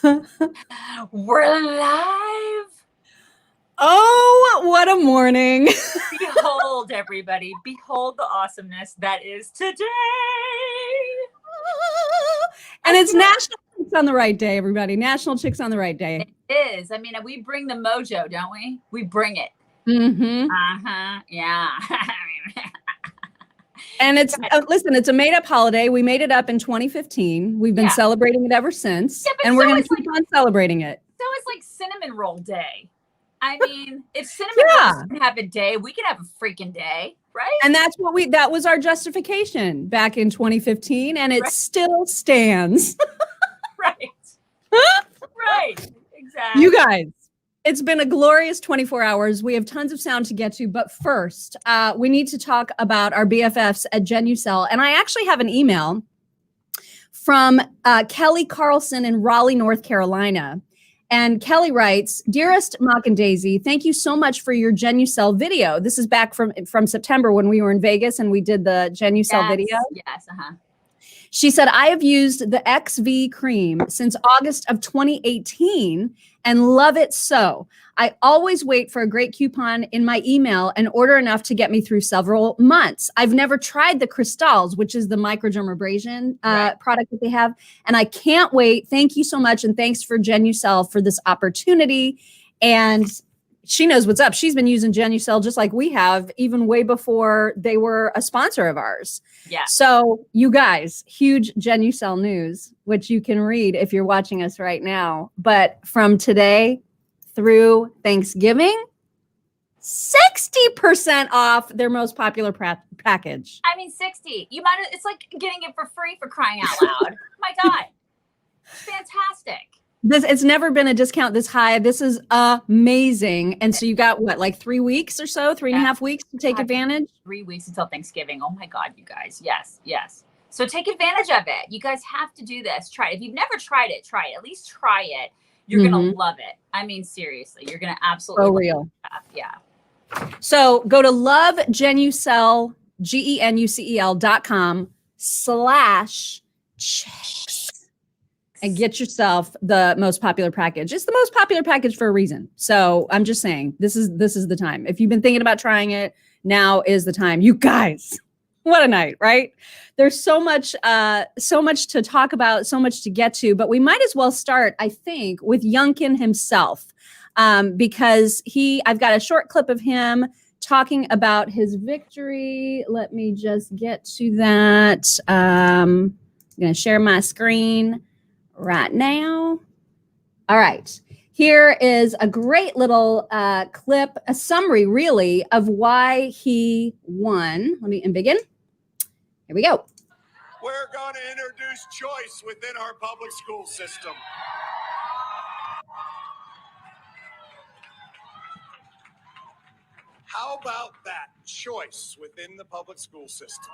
We're live. Oh, what a morning. Behold, everybody. Behold the awesomeness that is today. And it's National Chicks on the Right Day, everybody. National Chicks on the Right Day. It is. I mean, we bring the mojo, don't we? We bring it. Mm-hmm. Uh-huh. Yeah. And it's, listen, it's a made-up holiday. We made it up in 2015. We've been celebrating it ever since. And we're going to keep on celebrating it. So it's like Cinnamon Roll Day. I mean, if cinnamon rolls can have a day, we can have a freaking day, right? And that's what that was our justification back in 2015, and it still stands. Right. Right. Exactly. You guys, it's been a glorious 24 hours. We have tons of sound to get to, but first, we need to talk about our BFFs at Genucel. And I actually have an email from Kelly Carlson in Raleigh, North Carolina. And Kelly writes, "Dearest Mock and Daisy, thank you so much for your Genucel video." This is back from September when we were in Vegas and we did the Genucel video. Yes, She said, "I have used the XV cream since August of 2018 and love it so. I always wait for a great coupon in my email and order enough to get me through several months. I've never tried the Crystals, which is the microdermabrasion product that they have, and I can't wait. Thank you so much, and thanks for Genucel for this opportunity." And she knows what's up. She's been using Genucel just like we have, even way before they were a sponsor of ours. Yeah. So you guys, huge Genucel news, which you can read if you're watching us right now. But from today through Thanksgiving, 60% off their most popular package. I mean, 60. It's like getting it for free, for crying out loud. My God. Fantastic. It's never been a discount this high. This is amazing. And so you got what, like 3 weeks or so, 3.5 weeks to take advantage? 3 weeks until Thanksgiving. Oh my God, you guys. Yes, yes. So take advantage of it. You guys have to do this. Try it. If you've never tried it, try it. At least try it. You're going to love it. I mean, seriously, you're going to absolutely love real. It. Yeah. So go to lovegenucel, GENUCEL.com/chicks. And get yourself the most popular package. It's the most popular package for a reason. So I'm just saying, this is the time. If you've been thinking about trying it, now is the time. You guys, what a night, right? There's so much to talk about, so much to get to, but we might as well start, I think, with Youngkin himself, because I've got a short clip of him talking about his victory. Let me just get to that. I'm going to share my screen right now. All right. Here is a great little clip, a summary really of why he won. Let me begin. Here we go. We're going to introduce choice within our public school system. How about that? Choice within the public school system.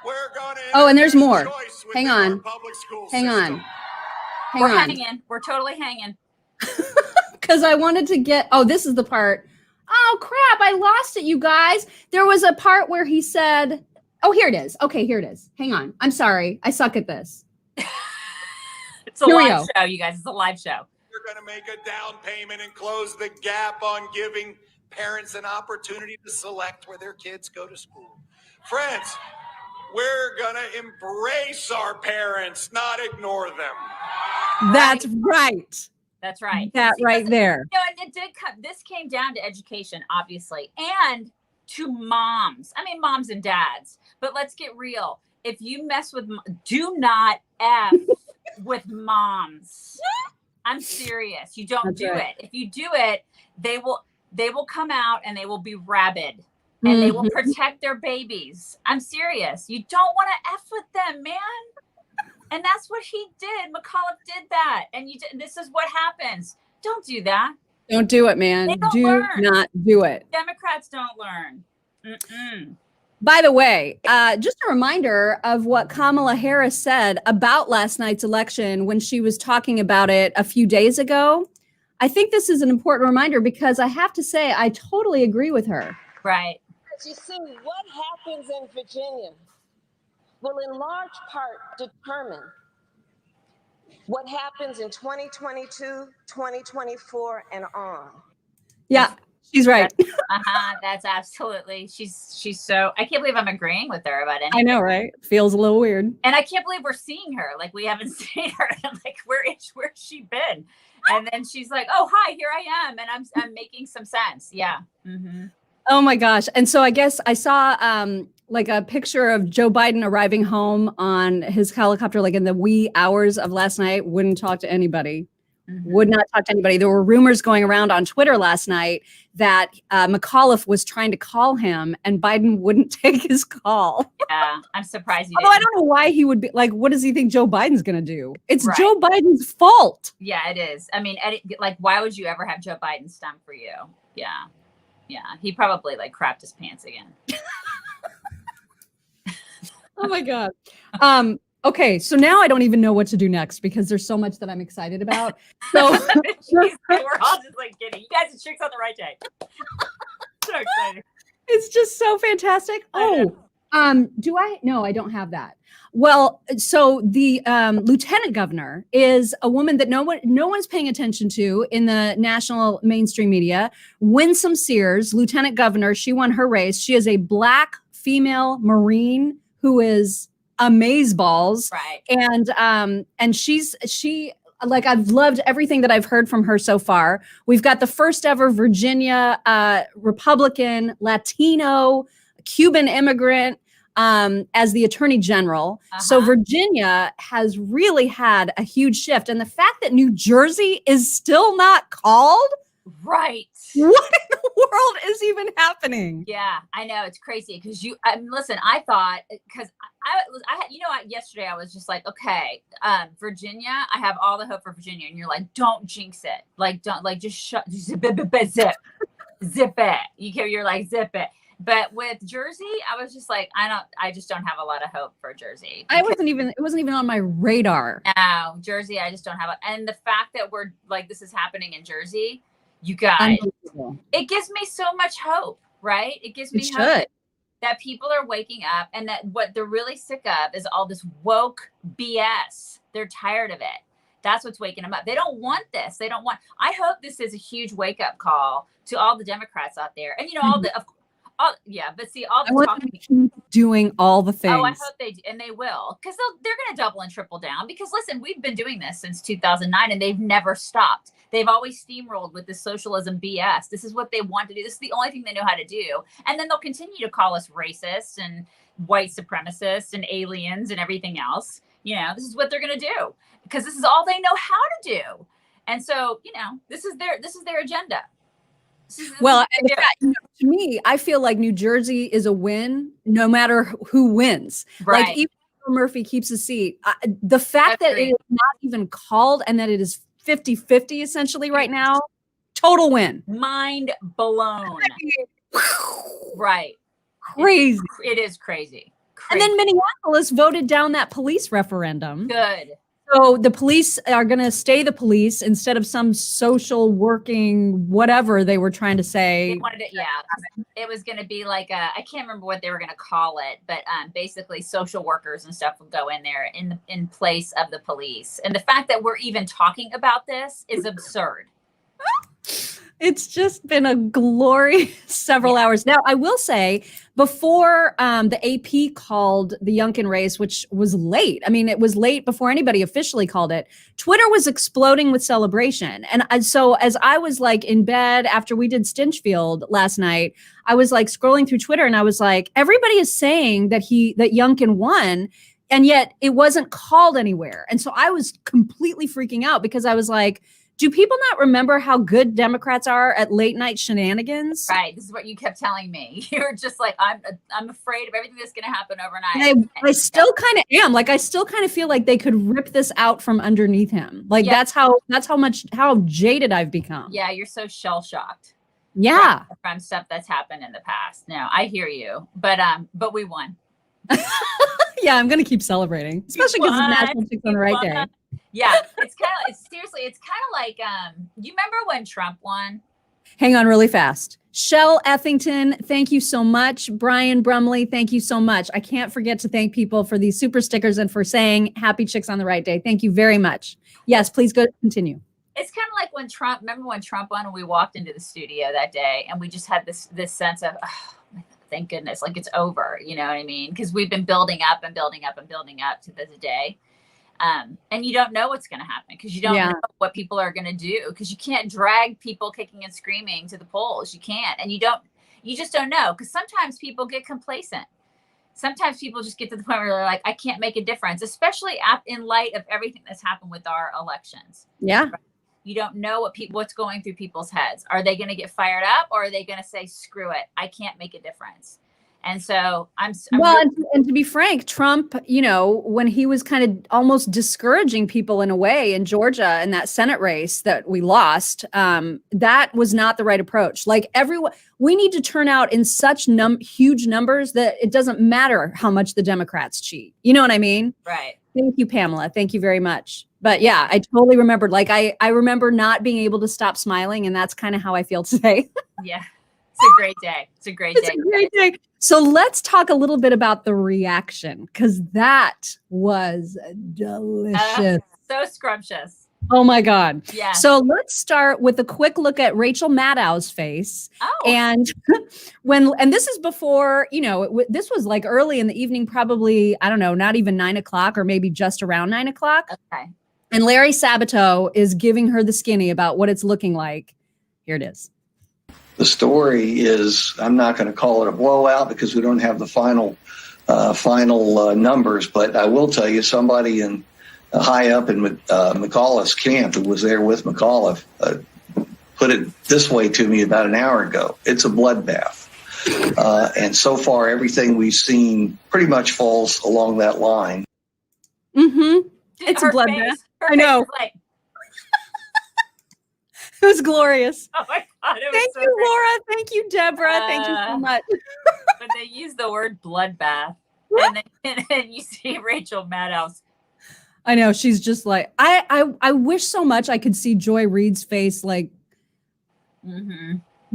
We're going to and there's more. Hang on. Hang on. We're hanging. We're totally hanging. Because I wanted to get, this is the part. Oh, crap. I lost it, you guys. There was a part where he said, here it is. Okay, here it is. Hang on. I'm sorry. I suck at this. It's a live show, you guys. It's a live show. We're going to make a down payment and close the gap on giving parents an opportunity to select where their kids go to school. Friends, we're going to embrace our parents, not ignore them. That's right. That's right. There. This came down to education, obviously, and to moms. I mean, moms and dads. But let's get real. If you mess with, do not F with moms. I'm serious. You don't do it. If you do it, they will come out and they will be rabid. And they will protect their babies. I'm serious. You don't want to F with them, man. And that's what he did. McAuliffe did that. And this is what happens. Don't do that. Don't do it, man. Do not do it. Democrats don't learn. Mm-mm. By the way, just a reminder of what Kamala Harris said about last night's election when she was talking about it a few days ago. I think this is an important reminder because I have to say, I totally agree with her. Right. You see, what happens in Virginia will in large part determine what happens in 2022, 2024, and on. Yeah, she's right. That's absolutely. She's so. I can't believe I'm agreeing with her about anything. I know, right? Feels a little weird. And I can't believe we're seeing her. Like we haven't seen her. Like where's she been? And then she's like, "Oh, hi, here I am," and I'm making some sense. Yeah. Mm-hmm. Oh my gosh. And so I guess I saw like a picture of Joe Biden arriving home on his helicopter, like in the wee hours of last night, wouldn't talk to anybody. Mm-hmm. Would not talk to anybody. There were rumors going around on Twitter last night that McAuliffe was trying to call him and Biden wouldn't take his call. Yeah, I'm surprised you Although I didn't. don't know why he would be like, what does he think Joe Biden's going to do? It's Right. Joe Biden's fault. Yeah, it is. I mean, like, why would you ever have Joe Biden stump for you? Yeah. Yeah. He probably like crapped his pants again. Oh my God. Okay, so now I don't even know what to do next because there's so much that I'm excited about. So we're all just like kidding. You guys, the chick's on the right day. So excited. It's just so fantastic. Oh, do I? No, I don't have that. Well, so the lieutenant governor is a woman that no one's paying attention to in the national mainstream media. Winsome Sears, lieutenant governor, she won her race. She is a Black female Marine who is amazeballs. Right. And she like, I've loved everything that I've heard from her so far. We've got the first ever Virginia Republican Latino Cuban immigrant as the attorney general. So Virginia has really had a huge shift. And the fact that New Jersey is still not called. Right. What in the world is even happening? Yeah, I know. It's crazy because listen, I thought, because I had, yesterday I was just like, okay, Virginia, I have all the hope for Virginia. And you're like, don't jinx it. Like, don't, like, just zip it. You're like, zip it. But with Jersey, I was just like, I just don't have a lot of hope for Jersey. It wasn't even on my radar. No, Jersey, I just don't have it. And the fact that we're like, this is happening in Jersey, you guys, it gives me so much hope, right? It gives me hope that people are waking up, and that what they're really sick of is all this woke BS. They're tired of it. That's what's waking them up. They don't want this. I hope this is a huge wake up call to all the Democrats out there. And, all the talking, doing all the things. Oh, I hope they do, and they will, because they're going to double and triple down. Because listen, we've been doing this since 2009, and they've never stopped. They've always steamrolled with this socialism BS. This is what they want to do. This is the only thing they know how to do. And then they'll continue to call us racist and white supremacists and aliens and everything else. This is what they're going to do, because this is all they know how to do. And so, this is their agenda. Well, to me, I feel like New Jersey is a win, no matter who wins. Right. Like, even if Murphy keeps a seat, the fact that it is not even called and that it is 50-50 essentially right now, total win. Mind blown. Right. Crazy. It is crazy. And then Minneapolis voted down that police referendum. Good. So the police are going to stay the police instead of some social working whatever they were trying to say. They wanted it, it was going to be like I can't remember what they were going to call it, but basically social workers and stuff would go in there in place of the police. And the fact that we're even talking about this is absurd. It's just been a glorious several hours. Now, I will say, before the AP called the Youngkin race, which was late. I mean, it was late before anybody officially called it. Twitter was exploding with celebration. And so as I was like in bed after we did Stinchfield last night, I was like scrolling through Twitter and I was like, everybody is saying that Youngkin won. And yet it wasn't called anywhere. And so I was completely freaking out because I was like, do people not remember how good Democrats are at late night shenanigans? Right. This is what you kept telling me. You were just like, I'm afraid of everything that's going to happen overnight. And I still kind of am. Like, I still kind of feel like they could rip this out from underneath him. Like, that's how jaded I've become. Yeah. You're so shell shocked. Yeah. From stuff that's happened in the past. No, I hear you. But we won. Yeah. I'm going to keep celebrating, especially because it's National Chicks on the Right Day. Yeah, it's kind of like, you remember when Trump won? Hang on really fast. Shell Effington, thank you so much. Brian Brumley, thank you so much. I can't forget to thank people for these super stickers and for saying happy chicks on the right day. Thank you very much. Yes, please go continue. It's kind of like when Trump, remember when Trump won and we walked into the studio that day and we just had this sense of, oh, thank goodness, like it's over. You know what I mean? Because we've been building up and building up and building up to this day. And you don't know what's going to happen because you don't know what people are going to do because you can't drag people kicking and screaming to the polls. You can't. And you just don't know because sometimes people get complacent. Sometimes people just get to the point where they're like, I can't make a difference, especially in light of everything that's happened with our elections. Yeah. You don't know what's going through people's heads. Are they going to get fired up or are they going to say, screw it, I can't make a difference? And so I'm well, and to be frank, Trump, you know, when he was kind of almost discouraging people in a way in Georgia in that Senate race that we lost, that was not the right approach. Like everyone, we need to turn out in such huge numbers that it doesn't matter how much the Democrats cheat. You know what I mean? Right. Thank you, Pamela. Thank you very much. But yeah, I totally remembered. Like I remember not being able to stop smiling, and that's kind of how I feel today. Yeah. It's a great day. It's a great day. It's a great day. So let's talk a little bit about the reaction because that was delicious. So scrumptious. Oh my God. Yeah. So let's start with a quick look at Rachel Maddow's face. Oh. And and this is before, you know, this was like early in the evening, probably, I don't know, not even 9 o'clock or maybe just around 9 o'clock. Okay. And Larry Sabato is giving her the skinny about what it's looking like. Here it is. The story is, I'm not going to call it a blowout because we don't have the final numbers, but I will tell you somebody in high up in McAuliffe's camp who was there with McAuliffe put it this way to me about an hour ago. It's a bloodbath. And so far, everything we've seen pretty much falls along that line. Mm-hmm. It's a bloodbath. I know. It was glorious. Oh my God. Thank you, great. Laura. Thank you, Deborah. Thank you so much. When they use the word bloodbath and then you see Rachel Maddow's. I know. She's just like, I wish so much I could see Joy Reid's face, like,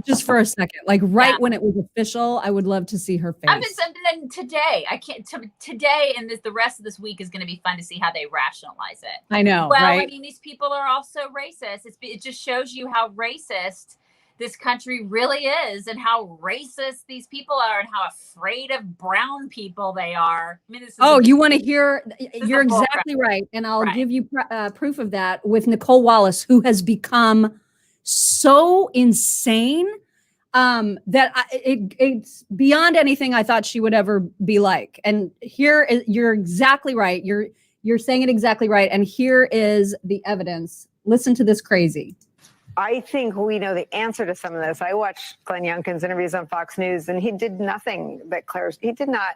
just for a second, like when it was official. I would love to see her face. Then today, I can't. Today and the rest of this week is going to be fun to see how they rationalize it. I know. Well, right? I mean, these people are also racist. It just shows you how racist this country really is, and how racist these people are, and how afraid of brown people they are. I mean, you want to hear? You're exactly right, and I'll give you proof of that with Nicole Wallace, who has become so insane that it's beyond anything I thought she would ever be like. And you're exactly right. You're saying it exactly right. And here is the evidence. Listen to this crazy. I think we know the answer to some of this. I watched Glenn Youngkin's interviews on Fox News, and he did nothing that he did not.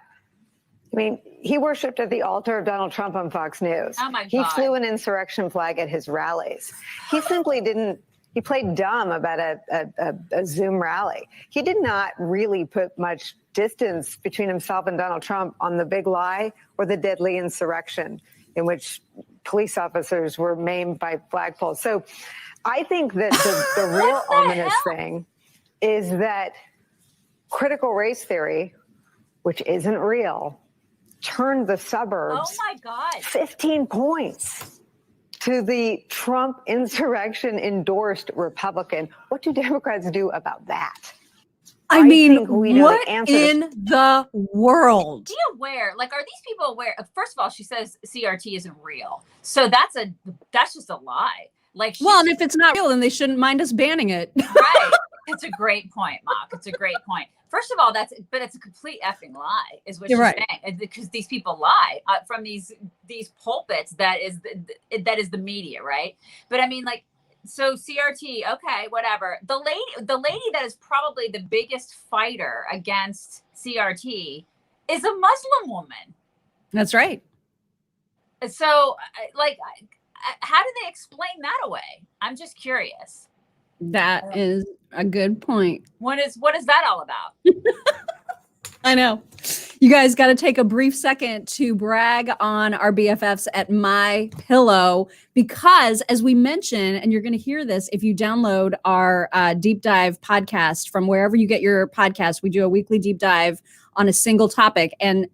I mean, he worshipped at the altar of Donald Trump on Fox News. Oh my God. He flew an insurrection flag at his rallies. He simply didn't. He played dumb about a Zoom rally. He did not really put much distance between himself and Donald Trump on the big lie or the deadly insurrection in which police officers were maimed by flagpoles. So I think that the real ominous thing is that critical race theory, which isn't real, turned the suburbs 15 points to the Trump insurrection endorsed Republican. What do Democrats do about that? I mean, what in the world? Be aware. Like, are these people aware? First of all, she says CRT isn't real. So that's just a lie. Like, well, and if it's not real, then they shouldn't mind us banning it. Right. It's a great point, Mock. It's a great point. First of all, it's a complete effing lie, is what you're saying, because these people lie from these pulpits. That is the media, right? But I mean, like, so CRT, okay, whatever. The lady that is probably the biggest fighter against CRT is a Muslim woman. That's right. So, like, how do they explain that away? I'm just curious. That is a good point. What is that all about? I know. You guys got to take a brief second to brag on our BFFs at MyPillow because, as we mentioned, and you're going to hear this if you download our deep dive podcast from wherever you get your podcast, we do a weekly deep dive on a single topic. And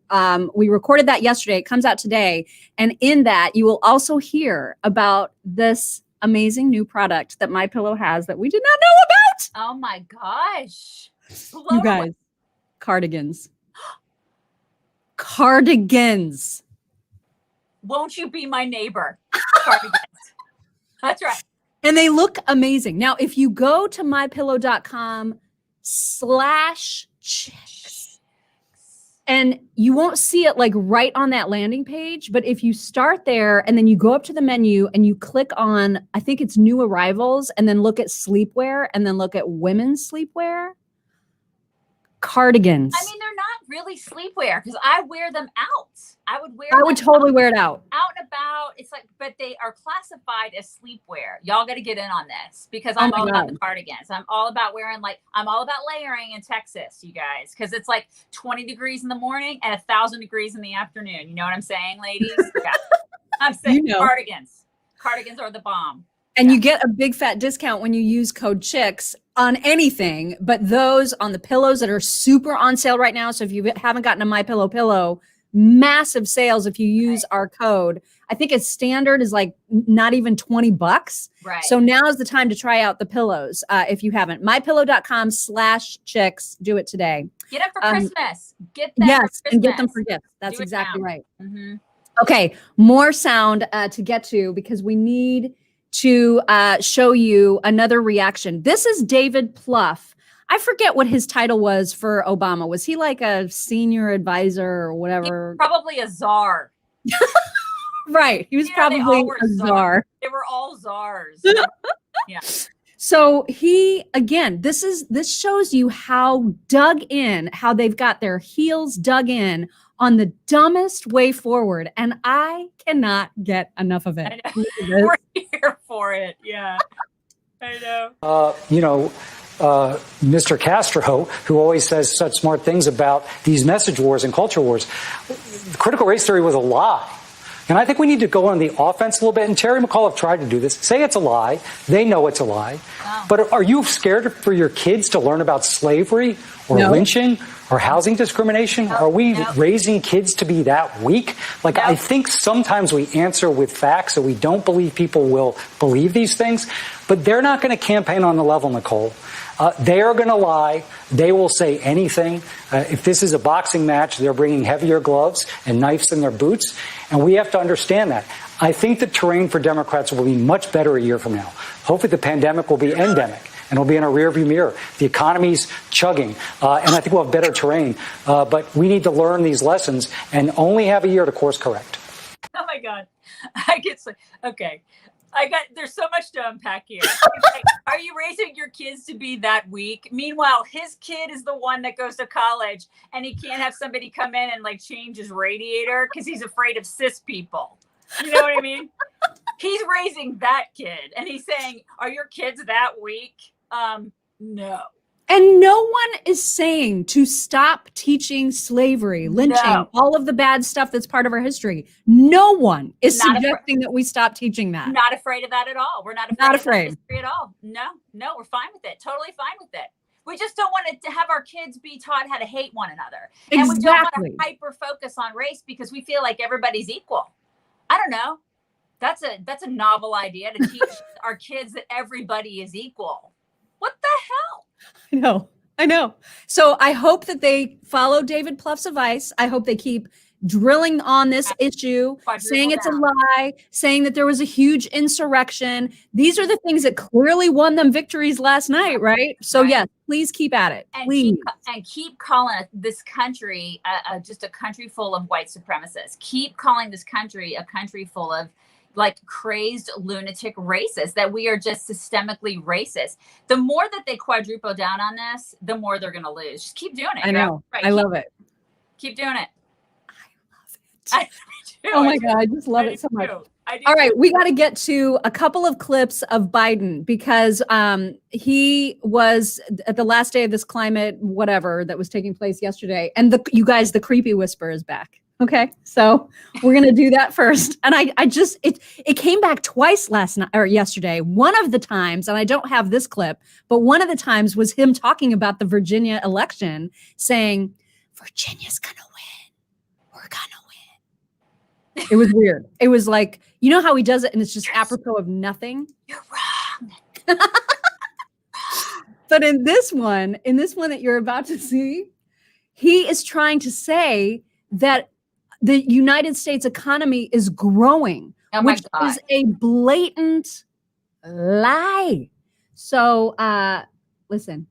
we recorded that yesterday. It comes out today. And in that, you will also hear about this amazing new product that MyPillow has that we did not know about. Oh my gosh. You guys, cardigans. Cardigans. Won't you be my neighbor? Cardigans. That's right. And they look amazing. Now, if you go to mypillow.com/chicks, and you won't see it like right on that landing page, but if you start there and then you go up to the menu and you click on, I think it's new arrivals, and then look at sleepwear and then look at women's sleepwear, cardigans. I mean, they're not really sleepwear because I wear them out. I would totally wear it out and about. It's like, but they are classified as sleepwear. Y'all got to get in on this because I'm all about the cardigans. I'm all about I'm all about layering in Texas, you guys, because it's like 20 degrees in the morning and 1,000 degrees in the afternoon. You know what I'm saying, ladies? Yeah. I'm saying cardigans. Cardigans are the bomb. And you get a big fat discount when you use code CHICKS on anything, but those on the pillows that are super on sale right now. So if you haven't gotten a MyPillow pillow, massive sales if you use our code. I think it's standard is like not even $20. Right. So now is the time to try out the pillows if you haven't. MyPillow.com/chicks. Do it today. Get them for Christmas. Get them for Christmas. And get them for gifts. That's exactly right. Mm-hmm. Okay, more sound to get to because we need to show you another reaction. This is David Plouffe. I forget what his title was for Obama. Was he like a senior advisor or whatever? Probably a czar. Right. He was probably a czar. They were all czars. Yeah. So this shows you how they've got their heels dug in on the dumbest way forward. And I cannot get enough of it. We're here for it. Yeah. I know. Mr. Castro, who always says such smart things about these message wars and culture wars, critical race theory was a lie. And I think we need to go on the offense a little bit. And Terry McAuliffe tried to do this. Say it's a lie. They know it's a lie. Wow. But are you scared for your kids to learn about slavery or lynching or housing discrimination? Are we raising kids to be that weak? I think sometimes we answer with facts so we don't believe people will believe these things. But they're not going to campaign on the level, Nicole. They are going to lie. They will say anything. If this is a boxing match, they're bringing heavier gloves and knives in their boots. And we have to understand that. I think the terrain for Democrats will be much better a year from now. Hopefully the pandemic will be endemic and it'll be in a rearview mirror. The economy's chugging, and I think we'll have better terrain. But we need to learn these lessons and only have a year to course correct. Oh, my God. Okay. There's so much to unpack here. Are you raising your kids to be that weak? Meanwhile, his kid is the one that goes to college and he can't have somebody come in and change his radiator because he's afraid of cis people. You know what I mean? He's raising that kid and he's saying, are your kids that weak? No. And no one is saying to stop teaching slavery, lynching, all of the bad stuff that's part of our history. No one is suggesting that we stop teaching that. Not afraid of that at all. We're not afraid of history at all. No, we're fine with it. Totally fine with it. We just don't want to have our kids be taught how to hate one another. Exactly. And we don't want to hyper focus on race because we feel like everybody's equal. I don't know. That's a novel idea to teach our kids that everybody is equal. What the hell? I know. So I hope that they follow David Plouffe's advice. I hope they keep drilling on this issue, saying it's a lie, saying that there was a huge insurrection. These are the things that clearly won them victories last night, right? So yes, please keep at it. Please. Keep calling this country just a country full of white supremacists. Keep calling this country a country full of crazed lunatic racists, that we are just systemically racist. The more that they quadruple down on this, the more they're going to lose. Just keep doing it. I know. Right. I love it. Keep doing it. I love it. Oh my God. I just love it so much. All right, we got to get to a couple of clips of Biden because he was at the last day of this climate whatever that was taking place yesterday, and you guys, the creepy whisper is back. Okay, so we're gonna do that first, and I just it came back twice last night or yesterday. One of the times, and I don't have this clip, but one of the times was him talking about the Virginia election, saying Virginia's gonna win. We're gonna win. It was weird. It was like, you know how he does it and it's just apropos of nothing? You're wrong. But in this one that you're about to see, he is trying to say that the United States economy is growing, which is a blatant lie. So listen.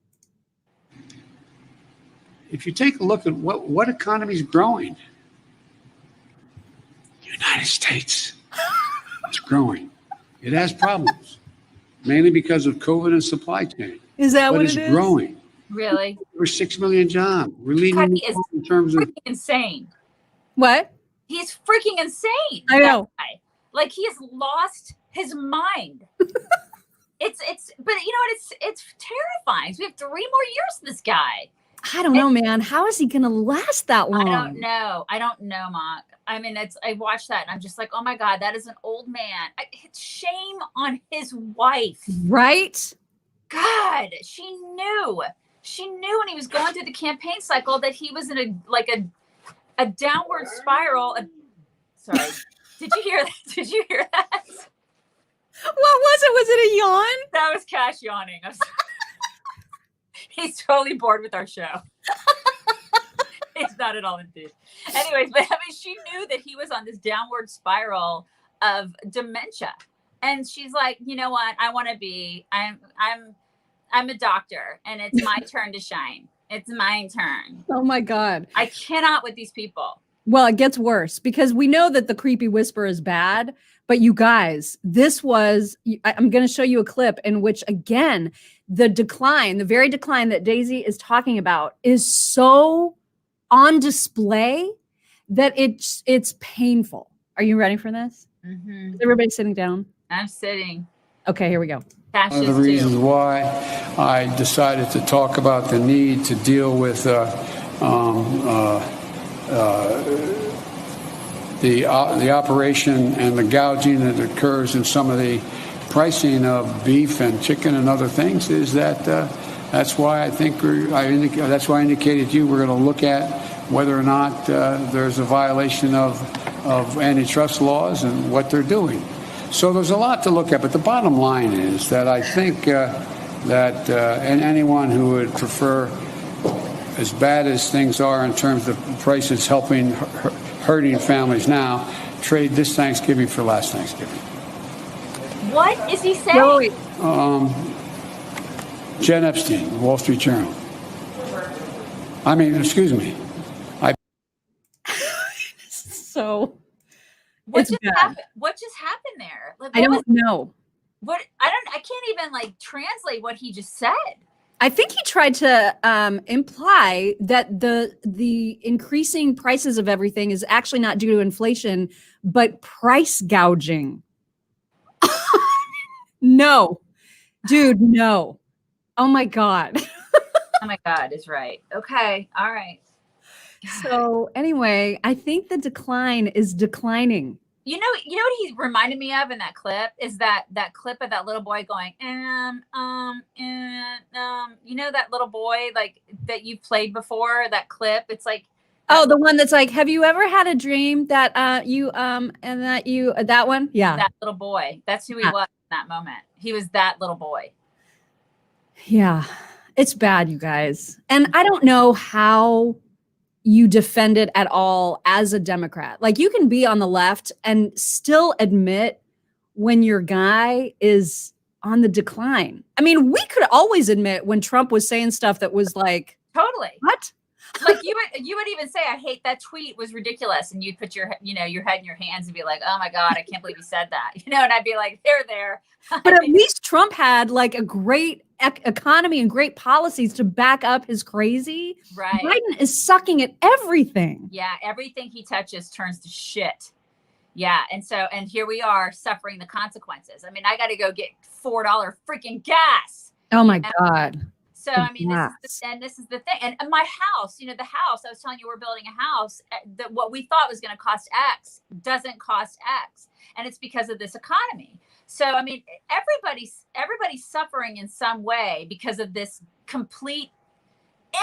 If you take a look at what economy is growing, the United States is growing. It has problems, mainly because of COVID and supply chain. Is that what it is? But it's growing. Really? We're 6 million jobs. We're leading He is in terms of insane. What? He's freaking insane. I know. Like he has lost his mind. But you know what? It's terrifying. We have 3 more years of this guy. I don't know, man. How is he going to last that long? I don't know, Mark. I mean, I watched that and I'm just like, oh my God, that is an old man. It's shame on his wife. Right? God, she knew when he was going through the campaign cycle that he was in a downward spiral. Sorry. Did you hear that? Did you hear that? What was it? Was it a yawn? That was Cash yawning. He's totally bored with our show. He's not at all enthused. Anyways, but I mean, she knew that he was on this downward spiral of dementia. And she's like, you know what? I'm a doctor and it's my turn to shine. It's my turn. Oh my God. I cannot with these people. Well, it gets worse because we know that the creepy whisper is bad, but you guys, I'm going to show you a clip in which, again, the very decline that Daisy is talking about is so on display that it's painful. Are you ready for this? Mm-hmm. Is everybody sitting down? I'm sitting. Okay, here we go. One of the reasons why I decided to talk about the need to deal with the operation and the gouging that occurs in some of the pricing of beef and chicken and other things is that that's why I think that's why I indicated to you we're going to look at whether or not there's a violation of antitrust laws and what they're doing. So there's a lot to look at, but the bottom line is that I think and anyone who would prefer, as bad as things are in terms of prices hurting families now, trade this Thanksgiving for last Thanksgiving. What is he saying? Jen Epstein, Wall Street Journal. I mean, excuse me. So what just happened there? Like, I don't know. I can't even translate what he just said. I think he tried to imply that the increasing prices of everything is actually not due to inflation, but price gouging. No, dude, no. Oh my God. Oh my God is right. Okay. All right. So anyway, I think the decline is declining. You know what he reminded me of in that clip is that clip of that little boy going, you know, that little boy that you've played before, that clip. It's like, oh, the one that's like, have you ever had a dream that that one? Yeah. That little boy. That's who he was in that moment. He was that little boy. Yeah. It's bad, you guys. And I don't know how you defend it at all as a Democrat. Like, you can be on the left and still admit when your guy is on the decline. I mean, we could always admit when Trump was saying stuff that was like, totally. What? Like you would even say, I hate that tweet was ridiculous. And you'd put your head in your hands and be like, oh my God, I can't believe you said that. And I'd be like, there. But at least Trump had a great economy and great policies to back up his crazy. Right. Biden is sucking at everything. Yeah. Everything he touches turns to shit. Yeah. And here we are suffering the consequences. I mean, I got to go get $4 freaking gas. Oh my God. So, I mean, Yes. this is the thing. And my house, the house, I was telling you, we're building a house that what we thought was going to cost X doesn't cost X. And it's because of this economy. So, I mean, everybody's suffering in some way because of this complete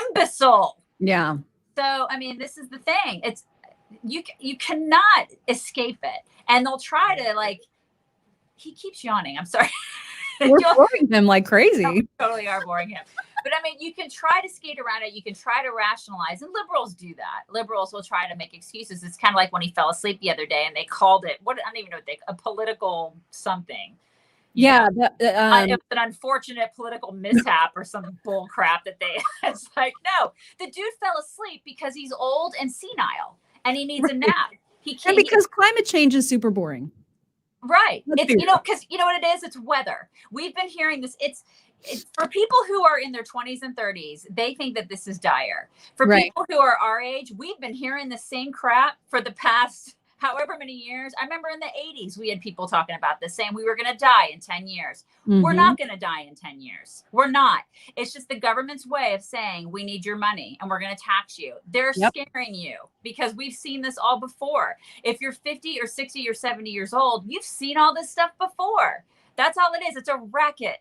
imbecile. Yeah. So, I mean, this is the thing. It's you cannot escape it. And they'll try to he keeps yawning. I'm sorry. We're boring him like crazy. No, we totally are boring him. But I mean, you can try to skate around it. You can try to rationalize. And liberals do that. Liberals will try to make excuses. It's kind of like when he fell asleep the other day and they called it, I don't even know what a political something. Yeah. It was an unfortunate political mishap or some bull crap that it's like, no, the dude fell asleep because he's old and senile and he needs a nap. He can't. And because climate change is super boring. Right. It's, because you know what it is? It's weather. We've been hearing this. It's for people who are in their 20s and 30s, they think that this is dire. For people who are our age, we've been hearing the same crap for the past however many years. I remember in the 80s, we had people talking about this, saying we were going to die in 10 years. Mm-hmm. We're not going to die in 10 years. We're not. It's just the government's way of saying we need your money and we're going to tax you. They're scaring you because we've seen this all before. If you're 50 or 60 or 70 years old, you've seen all this stuff before. That's all it is. It's a racket.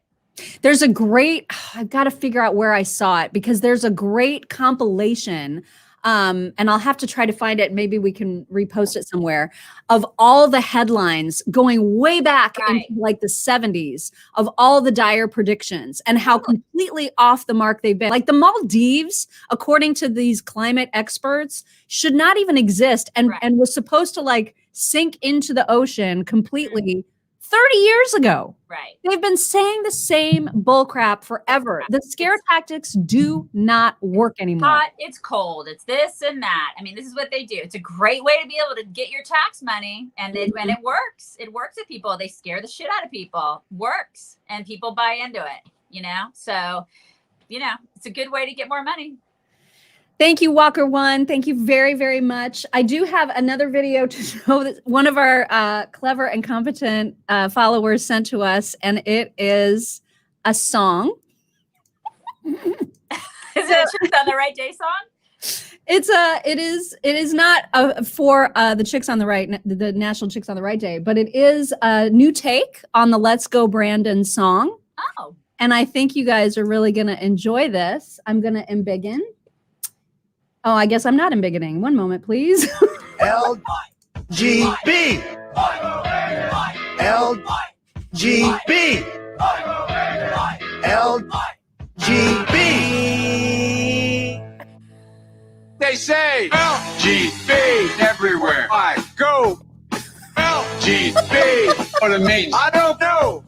There's I've got to figure out where I saw it because there's a great compilation. And I'll have to try to find it. Maybe we can repost it somewhere of all the headlines going way back into like the 70s of all the dire predictions and how completely off the mark they've been. Like the Maldives, according to these climate experts, should not even exist and was supposed to sink into the ocean completely 30 years ago. Right. They've been saying the same bullcrap forever. The scare tactics do not work anymore. Hot, it's cold, it's this and that. I mean, this is what they do. It's a great way to be able to get your tax money. And it works. It works with people. They scare the shit out of people. Works. And people buy into it, So, it's a good way to get more money. Thank you, Walker One. Thank you very, very much. I do have another video to show that one of our clever and competent followers sent to us, and it is a song. Is it a Chicks on the Right Day song? It is not for the Chicks on the Right, the National Chicks on the Right Day, but it is a new take on the Let's Go Brandon song. Oh. And I think you guys are really going to enjoy this. I'm going to embiggen. Oh, I guess I'm not embiggening. One moment, please. LGB. LGB. LGB. They say LGB everywhere I go. LGB. What it means? I don't know.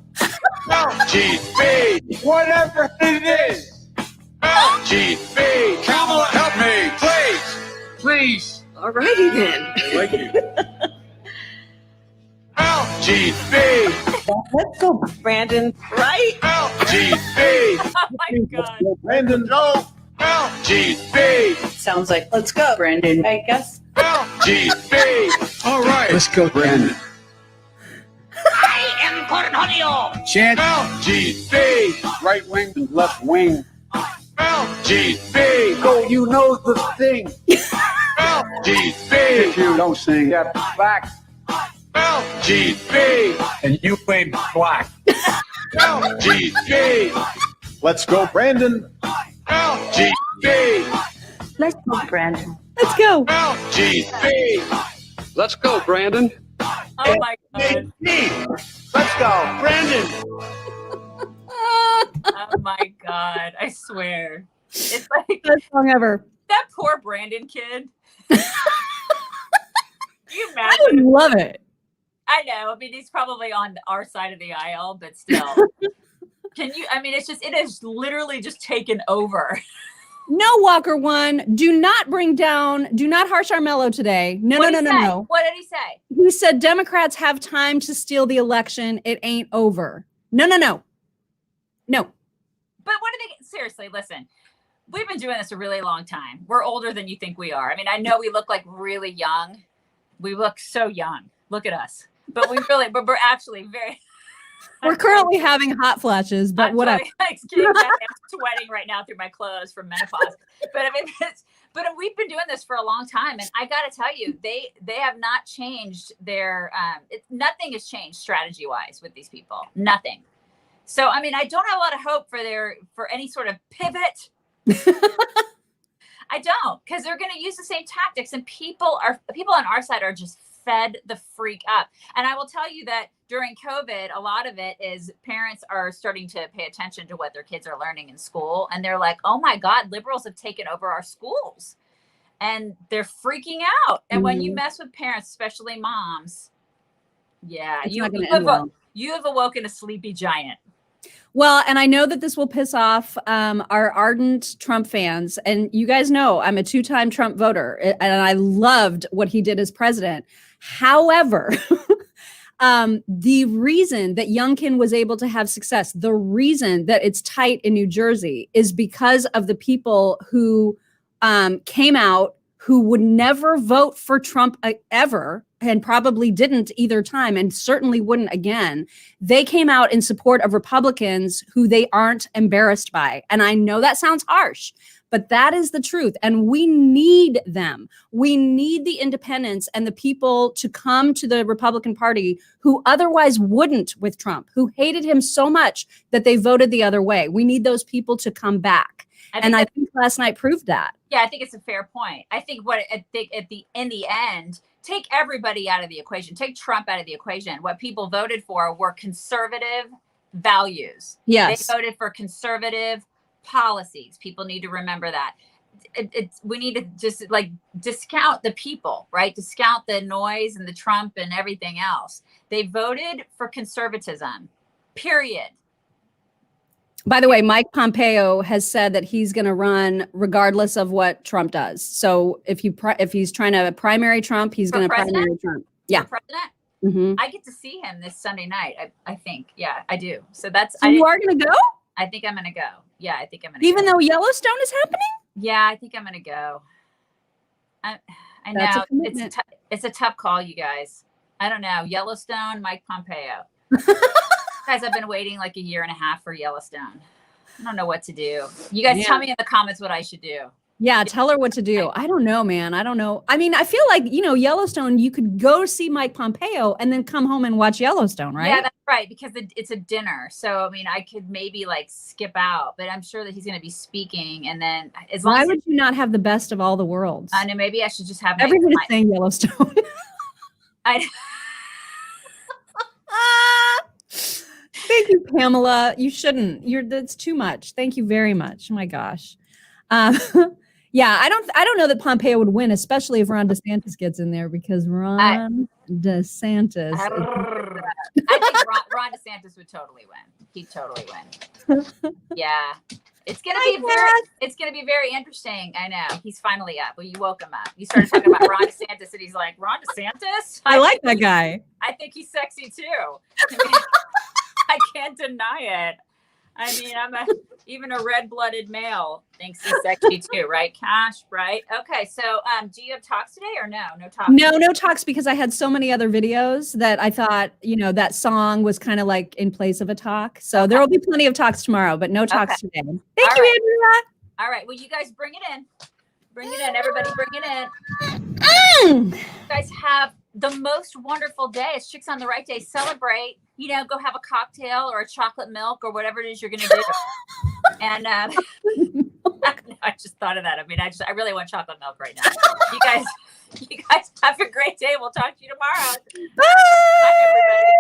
LGB. Whatever it is. LGB. Kamala, help me, please. Please. All righty then. Thank you. LGB. Let's go, Brandon. Right? LGB. Oh my God. Brandon, no. LGB. Sounds like let's go, Brandon. I guess. LGB. All right. Let's go, Brandon. I am Cornholio. Chant LGB. Right wing and left wing. LGB. Go, you know the thing. LGB. If you don't sing, get back. LGB. And you ain't black. LGB. Let's go, Brandon. LGB. Let's go, Brandon. Let's go. LGB. Let's go, Brandon. Oh my God. Let's go, Brandon. Oh my God. I swear. It's like Best song ever. that poor Brandon kid. You I imagine? love it. I know. I mean, he's probably on our side of the aisle, but still. It has literally just taken over. No, Walker One. Do not harsh our mellow today. No. What did he say? He said Democrats have time to steal the election. It ain't over. No. But what do they seriously? Listen, we've been doing this a really long time. We're older than you think we are. I mean, I know we look like really young. We look so young. Look at us. But we're actually very. We're currently having hot flashes, but whatever. I'm sweating right now through my clothes from menopause. But I mean, we've been doing this for a long time, and I got to tell you, they have not changed their. Nothing has changed strategy wise with these people. Nothing. So I mean, I don't have a lot of hope for any sort of pivot. I don't, because they're going to use the same tactics, and people on our side are just fed the freak up. And I will tell you that during COVID, a lot of it is parents are starting to pay attention to what their kids are learning in school. And they're like, oh my God, liberals have taken over our schools, and they're freaking out. And when you mess with parents, especially moms, yeah, you have awoken a sleepy giant. Well, and I know that this will piss off our ardent Trump fans. And you guys know I'm a 2-time Trump voter, and I loved what he did as president. However, the reason that Youngkin was able to have success, the reason that it's tight in New Jersey is because of the people who came out who would never vote for Trump ever, and probably didn't either time, and certainly wouldn't again. They came out in support of Republicans who they aren't embarrassed by. And I know that sounds harsh, but that is the truth. And we need them. We need the independents and the people to come to the Republican Party who otherwise wouldn't with Trump, who hated him so much that they voted the other way. We need those people to come back. I think last night proved that. Yeah, I think it's a fair point. I think in the end, take everybody out of the equation. Take Trump out of the equation. What people voted for were conservative values. Yes. They voted for conservative policies. People need to remember that. We need to just discount the people, right? Discount the noise and the Trump and everything else. They voted for conservatism, period. By the way, Mike Pompeo has said that he's going to run regardless of what Trump does. So if he's trying to primary Trump, he's going to primary Trump. Yeah. For president? Mm-hmm. I get to see him this Sunday night. I think. Yeah, I do. So that's. So you are going to go? I think I'm going to go. Yeah, I think I'm going to Even though Yellowstone is happening? Yeah, I think I'm going to go. I know. It's a tough call, you guys. I don't know. Yellowstone, Mike Pompeo. Guys, I've been waiting like a year and a half for Yellowstone. I don't know what to do. You guys tell me in the comments what I should do. Yeah, tell her what to do. I don't know, man. I don't know. I mean, I feel like, Yellowstone, you could go see Mike Pompeo and then come home and watch Yellowstone, right? Yeah, that's right. Because it's a dinner. So, I mean, I could maybe skip out, but I'm sure that he's going to be speaking. And then why would you not have the best of all the worlds? I know, maybe I should just have everybody's saying Yellowstone. Thank you, Pamela. You shouldn't. That's too much. Thank you very much. Oh my gosh. Yeah, I don't know that Pompeo would win, especially if Ron DeSantis gets in there, because Ron DeSantis. I think Ron DeSantis would totally win. He'd totally win. Yeah. It's gonna be very interesting. I know. He's finally up. Well, you woke him up. You started talking about Ron DeSantis, and he's like, Ron DeSantis? I like that guy. I think he's sexy too. I can't deny it. I mean, even a red-blooded male thinks he's sexy too, right, Cash? Right? Okay, so do you have talks today or no? No talks? No talks, because I had so many other videos that I thought, that song was kind of like in place of a talk. So there will be plenty of talks tomorrow, but no talks today. Thank you, Andrea. All right, well, you guys bring it in. Bring it in. Everybody bring it in. You guys have the most wonderful day. It's Chicks on the Right Day. Celebrate. Go have a cocktail or a chocolate milk or whatever it is you're going to do. And I just thought of that. I mean, I really want chocolate milk right now. You guys have a great day. We'll talk to you tomorrow. Bye everybody.